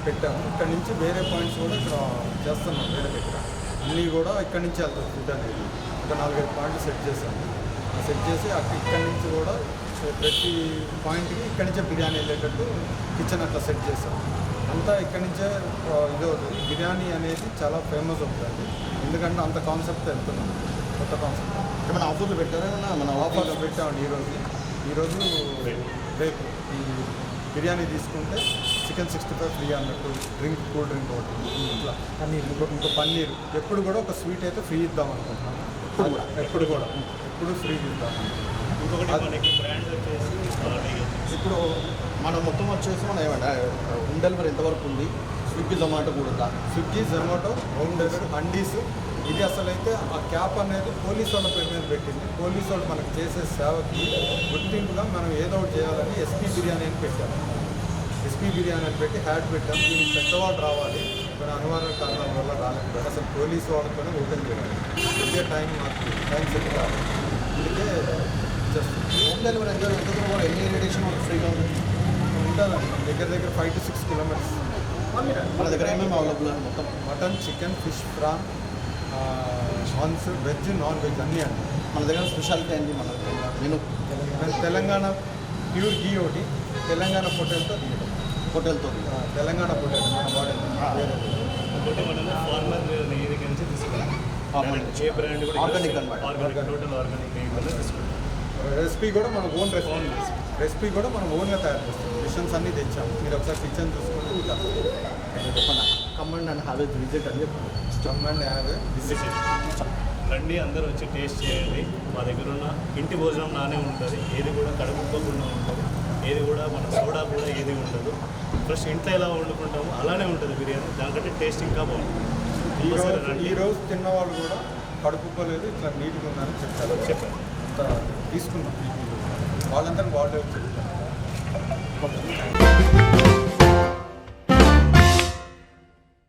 పెట్టాము. ఇక్కడ నుంచి వేరే పాయింట్స్ కూడా ఇక్కడ చేస్తున్నాం. వేరే దగ్గర అన్నీ కూడా ఇక్కడి నుంచి వెళ్తుంది ఫుడ్ అనేది. ఒక 4-5 పాయింట్లు సెట్ చేసాము. సెట్ చేసి ఇక్కడి నుంచి కూడా ప్రతి పాయింట్కి ఇక్కడి నుంచే బిర్యానీ వెళ్ళేటట్టు కిచెన్ అట్లా సెట్ చేసాం. అంతా ఇక్కడి నుంచే ఇదవుతుంది. బిర్యానీ అనేది చాలా ఫేమస్ అవుతుంది, ఎందుకంటే అంత కాన్సెప్ట్ వెళ్తున్నాం. కొత్త కాన్సెప్ట్ ఏమైనా ఆఫర్లు పెట్టారా? మన ఆఫర్స్ పెట్టామండి. ఈరోజు రేపు ఈ బిర్యానీ తీసుకుంటే చికెన్ 65 ఫ్రీ అన్నట్టు, కూల్ డ్రింక్ ఒకటి, ఇట్లా ఇంకో పన్నీర్. ఎప్పుడు కూడా ఒక స్వీట్ అయితే ఫ్రీ ఇద్దాం అనుకుంటున్నాను. ఎప్పుడు ఫ్రీ ఇద్దాం. ఇంకొకటి మనకి బ్రాండ్ వచ్చేసి ఇప్పుడు మనం మొత్తం వచ్చేసి మనం ఏమంటే హోమ్ డెలివరీ ఎంతవరకు ఉంది? స్విగ్గీ జొమాటో కూడా Swiggy Zomato home delivery handies. ఇది అసలైతే ఆ క్యాప్ అనేది పోలీసు వాళ్ళ పేరు మీద పెట్టింది. పోలీసు వాళ్ళు మనకు చేసే సేవకి గుర్తింపుగా మనం ఏదో ఒకటి చేయాలని ఎస్పీ బిర్యానీ అని పెట్టాము. ఎస్పీ బిర్యానీ అని పెట్టి హ్యాడ్ పెట్టాము. దీనికి పెద్దవాళ్ళు రావాలి, కొన్ని అనివార్య కారణాల వల్ల రాలేకపోయారు. అసలు పోలీసు వాళ్ళతోనే ఓపెన్ చేయాలి. ఇదే టైం సెట్ కావాలి. అందుకే జస్ట్ హోమ్ డెలివరీ ఎంత కూడా ఎన్ని రేడియేషన్ ఫ్రీగా ఉంది ఉంటుందండి. దగ్గర 5 to 6 kilometers. మన దగ్గర ఏమేమి అవైలబుల్ అని మొత్తం mutton, chicken, fish, prawn, prawns, veg, non veg అన్నీ అండి. మన దగ్గర స్పెషాలిటీ ఏంటి? మన మెను తెలంగాణ ప్యూర్ గీ ఒకటి, తెలంగాణ పొటేల్తో తెలంగాణ పొటేల్ మన మోడల్. ఇంకోటి మనం ఫార్మర్ నెయ్యి దగ్గర నుంచి తీసుకున్నాం. ఏ బ్రాండ్ కూడా ఆర్గానిక్ అనమాట. టోటల్ ఆర్గానిక్ నెయ్యి వల్ల తీసుకున్నాం. రెసిపీ కూడా మన ఓన్ రెసిపీ కూడా మనం ఓన్గా తయారు చేస్తాం. మిషన్స్ అన్నీ తెచ్చాము. మీరు ఒకసారి కిచెన్ చూసుకుంటే చెప్పండి. Command and have a visit అని చెప్పండి. Command have a visit. రండి, అందరూ వచ్చి టేస్ట్ చేయండి. మా దగ్గర ఉన్న ఇంటి భోజనం నానే ఉంటుంది. ఏది కూడా కడుపుకోకుండా ఉంటుంది. ఏది కూడా మన సోడా కూడా ఏది ఉండదు. ఫ్రెష్ ఇంట్లో ఎలా వండుకుంటామో అలానే ఉంటుంది బిర్యానీ. దానికంటే టేస్ట్ ఇంకా బాగుంటుంది. ఈరోజు తిన్నవాళ్ళు కూడా కడుపుకోలేదు, ఇట్లా నీట్గా ఉన్నారని చెప్పారు. తీసుకున్నాం వాళ్ళందరూ వాళ్ళే వచ్చి